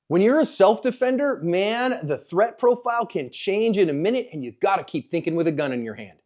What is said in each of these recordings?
When you're a self-defender, man, the threat profile can change in a minute and you gotta keep thinking with a gun in your hand.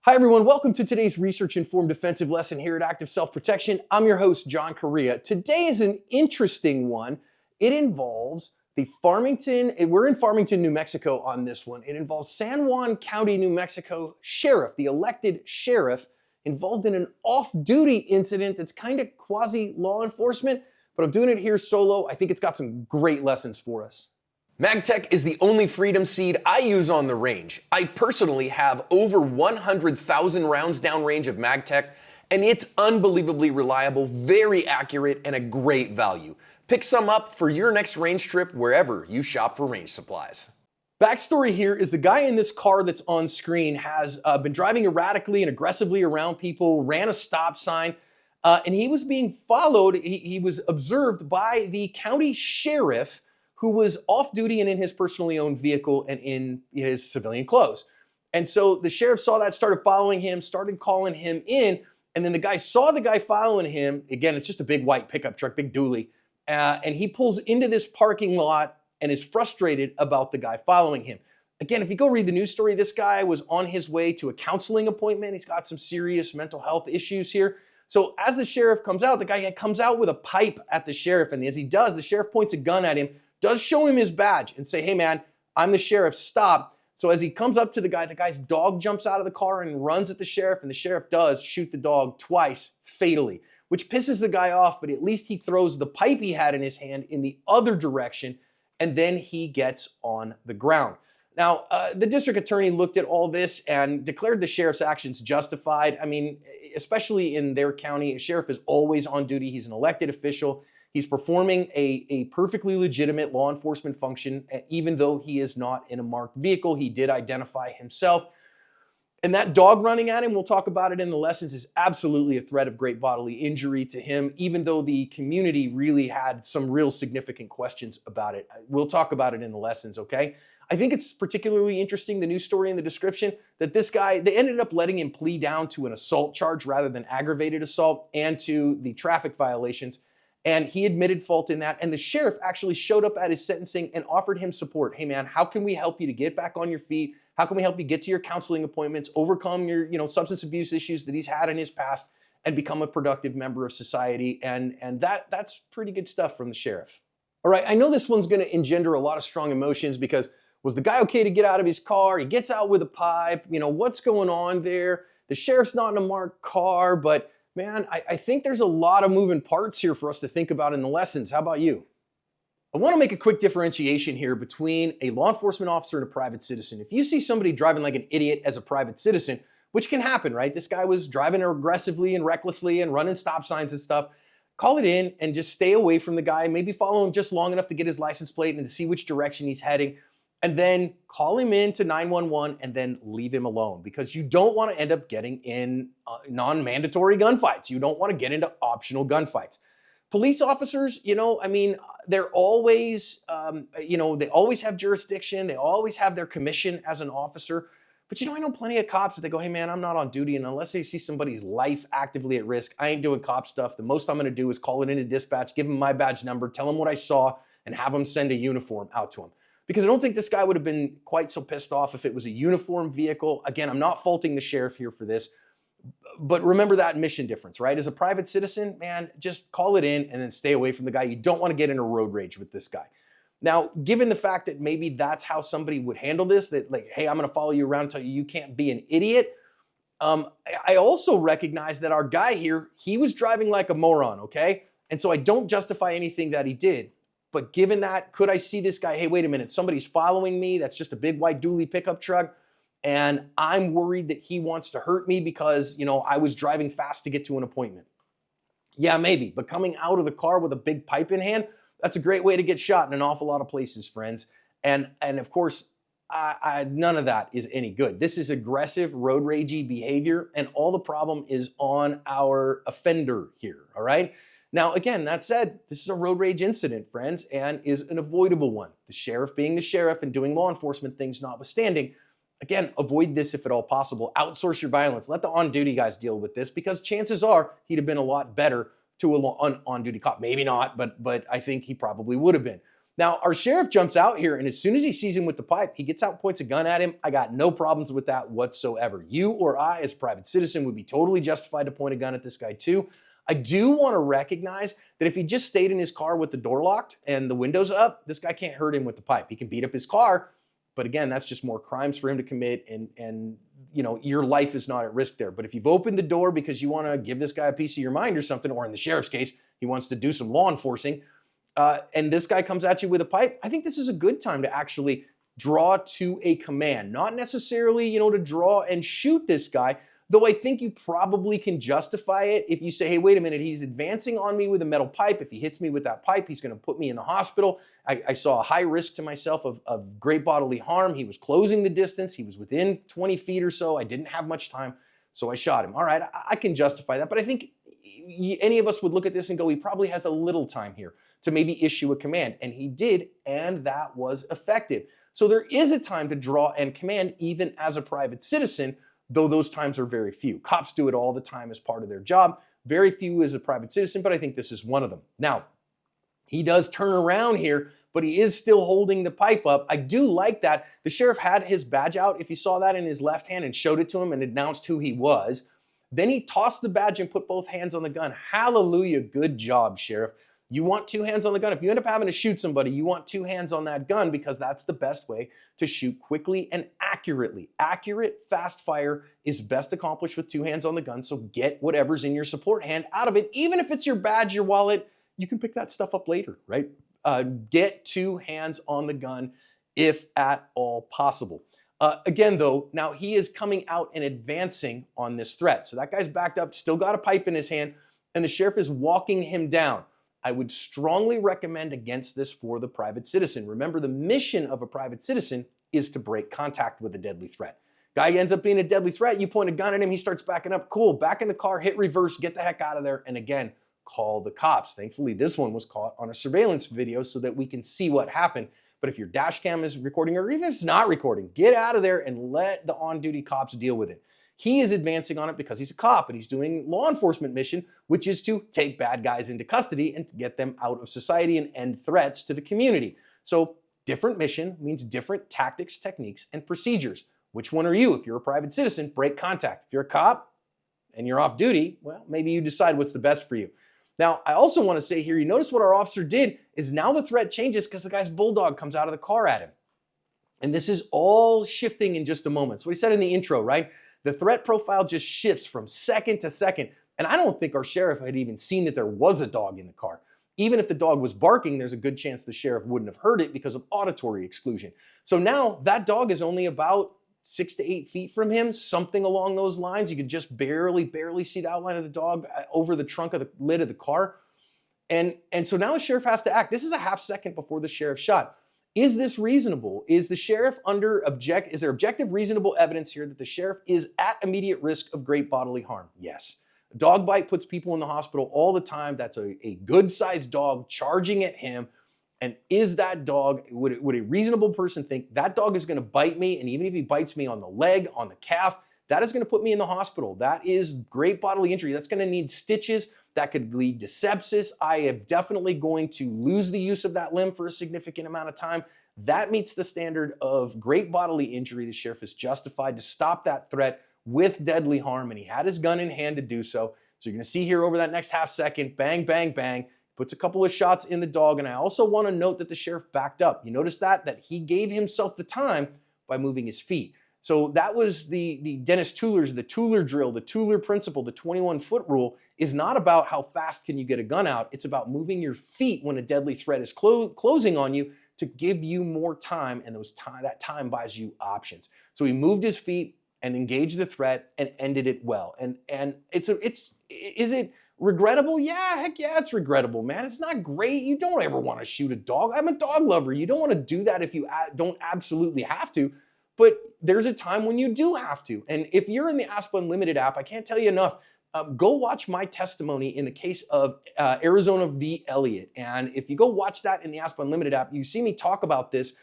Hi everyone, welcome to today's research-informed defensive lesson here at Active Self-Protection. I'm your host, John Correa. Today is an interesting one. It involves we're in Farmington, New Mexico on this one. It involves San Juan County, New Mexico sheriff, the elected sheriff, involved in an off-duty incident that's kind of quasi-law enforcement, but I'm doing it here solo. I think it's got some great lessons for us. Magtech is the only freedom seed I use on the range. I personally have over 100,000 rounds downrange of Magtech, and it's unbelievably reliable, very accurate, and a great value. Pick some up for your next range trip wherever you shop for range supplies. Backstory here is the guy in this car that's on screen has been driving erratically and aggressively around people, ran a stop sign, and he was being followed. He was observed by the county sheriff, who was off duty and in his personally owned vehicle and in his civilian clothes. And so the sheriff saw that, started following him, started calling him in, and then the guy saw the guy following him. Again, it's just a big white pickup truck, big dually, and he pulls into this parking lot and is frustrated about the guy following him. Again, if you go read the news story, this guy was on his way to a counseling appointment. He's got some serious mental health issues here. So as the sheriff comes out, the guy comes out with a pipe at the sheriff, and as he does, the sheriff points a gun at him, does show him his badge and say, "Hey man, I'm the sheriff, stop." So as he comes up to the guy's dog jumps out of the car and runs at the sheriff, and the sheriff does shoot the dog twice, fatally, which pisses the guy off, but at least he throws the pipe he had in his hand in the other direction, and then he gets on the ground. Now, the district attorney looked at all this and declared the sheriff's actions justified. I mean, especially in their county, a sheriff is always on duty. He's an elected official. He's performing a perfectly legitimate law enforcement function, even though he is not in a marked vehicle. He did identify himself. And that dog running at him, we'll talk about it in the lessons, is absolutely a threat of great bodily injury to him, even though the community really had some real significant questions about it. We'll talk about it in the lessons, okay? I think it's particularly interesting, the news story in the description, that this guy, they ended up letting him plea down to an assault charge rather than aggravated assault and to the traffic violations. And he admitted fault in that. And the sheriff actually showed up at his sentencing and offered him support. Hey man, how can we help you to get back on your feet? How can we help you get to your counseling appointments, overcome your substance abuse issues that he's had in his past, and become a productive member of society? And that's pretty good stuff from the sheriff. All right, I know this one's gonna engender a lot of strong emotions because was the guy okay to get out of his car? He gets out with a pipe, what's going on there? The sheriff's not in a marked car, but man, I think there's a lot of moving parts here for us to think about in the lessons. How about you? I want to make a quick differentiation here between a law enforcement officer and a private citizen. If you see somebody driving like an idiot as a private citizen, which can happen, right? This guy was driving aggressively and recklessly and running stop signs and stuff. Call it in and just stay away from the guy. Maybe follow him just long enough to get his license plate and to see which direction he's heading. And then call him in to 911 and then leave him alone, because you don't want to end up getting in non-mandatory gunfights. You don't want to get into optional gunfights. Police officers, they're always, they always have jurisdiction. They always have their commission as an officer. But I know plenty of cops that they go, hey man, I'm not on duty. And unless they see somebody's life actively at risk, I ain't doing cop stuff. The most I'm going to do is call it into dispatch, give them my badge number, tell them what I saw, and have them send a uniform out to them. Because I don't think this guy would have been quite so pissed off if it was a uniform vehicle. Again, I'm not faulting the sheriff here for this, but remember that mission difference, right? As a private citizen, man, just call it in and then stay away from the guy. You don't want to get in a road rage with this guy. Now, given the fact that maybe that's how somebody would handle this, that like, hey, I'm going to follow you around, tell you can't be an idiot. I also recognize that our guy here, he was driving like a moron, okay? And so I don't justify anything that he did. But given that, could I see this guy, hey, wait a minute, somebody's following me. That's just a big white dually pickup truck. And I'm worried that he wants to hurt me because, I was driving fast to get to an appointment. Yeah, maybe. But coming out of the car with a big pipe in hand, that's a great way to get shot in an awful lot of places, friends. And of course, none of that is any good. This is aggressive, road ragey behavior, and all the problem is on our offender here, all right? Now, again, that said, this is a road rage incident, friends, and is an avoidable one. The sheriff being the sheriff and doing law enforcement things notwithstanding, Again, avoid this if at all possible. Outsource your violence. Let the on-duty guys deal with this, because chances are he'd have been a lot better to an on-duty cop. Maybe not, but I think he probably would have been. Now, our sheriff jumps out here, and as soon as he sees him with the pipe, he gets out and points a gun at him. I got no problems with that whatsoever. You or I, as a private citizen, would be totally justified to point a gun at this guy too. I do want to recognize that if he just stayed in his car with the door locked and the windows up, this guy can't hurt him with the pipe. He can beat up his car, but again, that's just more crimes for him to commit, and you know, your life is not at risk there. But if you've opened the door because you want to give this guy a piece of your mind or something, or in the sheriff's case, he wants to do some law enforcing, and this guy comes at you with a pipe, I think this is a good time to actually draw to a command. Not necessarily, you know, to draw and shoot this guy, though I think you probably can justify it if you say, hey, wait a minute, he's advancing on me with a metal pipe. If he hits me with that pipe, he's going to put me in the hospital. I saw a high risk to myself of great bodily harm. He was closing the distance. He was within 20 feet or so. I didn't have much time, so I shot him. All right, I can justify that, but I think any of us would look at this and go, he probably has a little time here to maybe issue a command, and he did, and that was effective. So there is a time to draw and command even as a private citizen, though those times are very few. Cops do it all the time as part of their job. Very few as a private citizen, but I think this is one of them. Now, he does turn around here, but he is still holding the pipe up. I do like that. The sheriff had his badge out, if you saw that, in his left hand, and showed it to him and announced who he was. Then he tossed the badge and put both hands on the gun. Hallelujah, good job, Sheriff. You want two hands on the gun. If you end up having to shoot somebody, you want two hands on that gun, because that's the best way to shoot quickly and accurately. Accurate, fast fire is best accomplished with two hands on the gun, so get whatever's in your support hand out of it. Even if it's your badge, your wallet, you can pick that stuff up later, right? Get two hands on the gun if at all possible. Again, though, now he is coming out and advancing on this threat. So that guy's backed up, still got a pipe in his hand, and the sheriff is walking him down. I would strongly recommend against this for the private citizen. Remember, the mission of a private citizen is to break contact with a deadly threat. Guy ends up being a deadly threat, you point a gun at him, he starts backing up, cool, back in the car, hit reverse, get the heck out of there, and again, call the cops. Thankfully, this one was caught on a surveillance video so that we can see what happened. But if your dash cam is recording, or even if it's not recording, get out of there and let the on-duty cops deal with it. He is advancing on it because he's a cop and he's doing law enforcement mission, which is to take bad guys into custody and to get them out of society and end threats to the community. So different mission means different tactics, techniques, and procedures. Which one are you? If you're a private citizen, break contact. If you're a cop and you're off duty, well, maybe you decide what's the best for you. Now, I also want to say here, you notice what our officer did is now the threat changes because the guy's bulldog comes out of the car at him. And this is all shifting in just a moment. So what he said in the intro, right? The threat profile just shifts from second to second. And I don't think our sheriff had even seen that there was a dog in the car. Even if the dog was barking, there's a good chance the sheriff wouldn't have heard it because of auditory exclusion. So now that dog is only about 6 to 8 feet from him, something along those lines. You could just barely see the outline of the dog over the trunk of the lid of the car. And so now the sheriff has to act. This is a half second before the sheriff shot. Is this reasonable? Is the sheriff is there objective reasonable evidence here that the sheriff is at immediate risk of great bodily harm? Yes. A dog bite puts people in the hospital all the time. That's a good-sized dog charging at him. And is that dog, would a reasonable person think that dog is going to bite me? And even if he bites me on the leg, on the calf, that is going to put me in the hospital. That is great bodily injury. That's going to need stitches. That could lead to sepsis. I am definitely going to lose the use of that limb for a significant amount of time. That meets the standard of great bodily injury. The sheriff is justified to stop that threat with deadly harm, and he had his gun in hand to do so. So you're going to see here over that next half second, bang, bang, bang, puts a couple of shots in the dog. And I also want to note that the sheriff backed up. You notice that he gave himself the time by moving his feet. So that was the Dennis Tueler's, the Tueler drill, the Tueler principle, the 21-foot rule is not about how fast can you get a gun out. It's about moving your feet when a deadly threat is closing on you to give you more time, and that time buys you options. So he moved his feet and engaged the threat and ended it well. And is it regrettable? Yeah, heck yeah, it's regrettable, man. It's not great. You don't ever want to shoot a dog. I'm a dog lover. You don't want to do that if you don't absolutely have to. But there's a time when you do have to. And if you're in the ASPA Unlimited app, I can't tell you enough, go watch my testimony in the case of Arizona v. Elliott. And if you go watch that in the ASPA Unlimited app, you see me talk about this.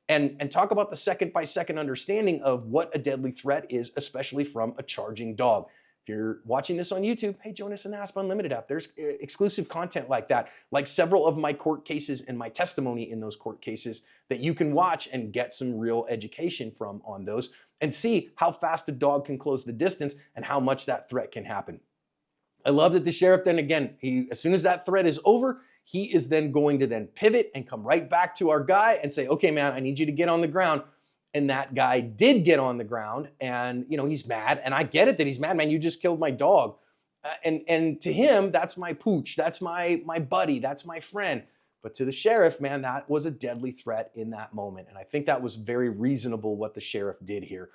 and talk about the second by second understanding of what a deadly threat is, especially from a charging dog. If you're watching this on YouTube, hey, Jonas and Asp Unlimited app. There's exclusive content like that, like several of my court cases and my testimony in those court cases that you can watch and get some real education from on those and see how fast a dog can close the distance and how much that threat can happen. I love that the sheriff then again, as soon as that threat is over, he is then going to then pivot and come right back to our guy and say, okay, man, I need you to get on the ground. And that guy did get on the ground and, he's mad. And I get it that he's mad, man, you just killed my dog. And to him, that's my pooch. That's my buddy. That's my friend. But to the sheriff, man, that was a deadly threat in that moment. And I think that was very reasonable what the sheriff did here.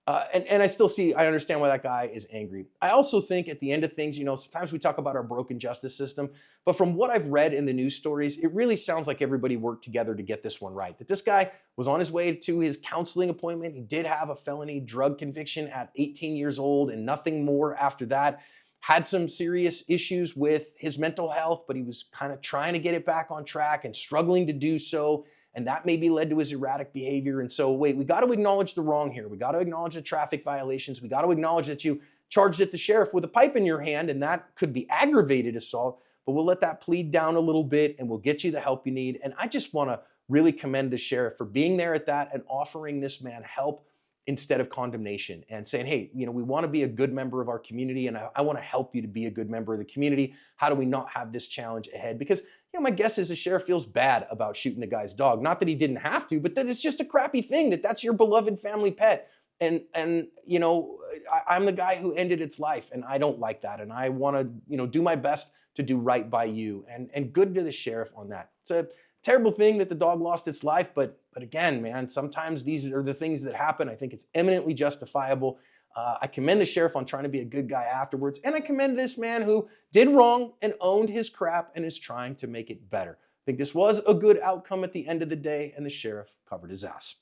And I understand why that guy is angry. I also think at the end of things, sometimes we talk about our broken justice system, but from what I've read in the news stories, it really sounds like everybody worked together to get this one right. That this guy was on his way to his counseling appointment. He did have a felony drug conviction at 18 years old and nothing more after that. Had some serious issues with his mental health, but he was kind of trying to get it back on track and struggling to do so. And that maybe led to his erratic behavior. And so, we got to acknowledge the wrong here. We got to acknowledge the traffic violations. We got to acknowledge that you charged at the sheriff with a pipe in your hand, and that could be aggravated assault, but we'll let that plead down a little bit and we'll get you the help you need. And I just want to really commend the sheriff for being there at that and offering this man help instead of condemnation and saying, hey, we want to be a good member of our community and I want to help you to be a good member of the community. How do we not have this challenge ahead? Because my guess is the sheriff feels bad about shooting the guy's dog. Not that he didn't have to, but that it's just a crappy thing that's your beloved family pet. And I'm the guy who ended its life and I don't like that. And I want to, do my best to do right by you and good to the sheriff on that. It's a terrible thing that the dog lost its life, but again, man, sometimes these are the things that happen. I think it's eminently justifiable. I commend the sheriff on trying to be a good guy afterwards, and I commend this man who did wrong and owned his crap and is trying to make it better. I think this was a good outcome at the end of the day, and the sheriff covered his ass.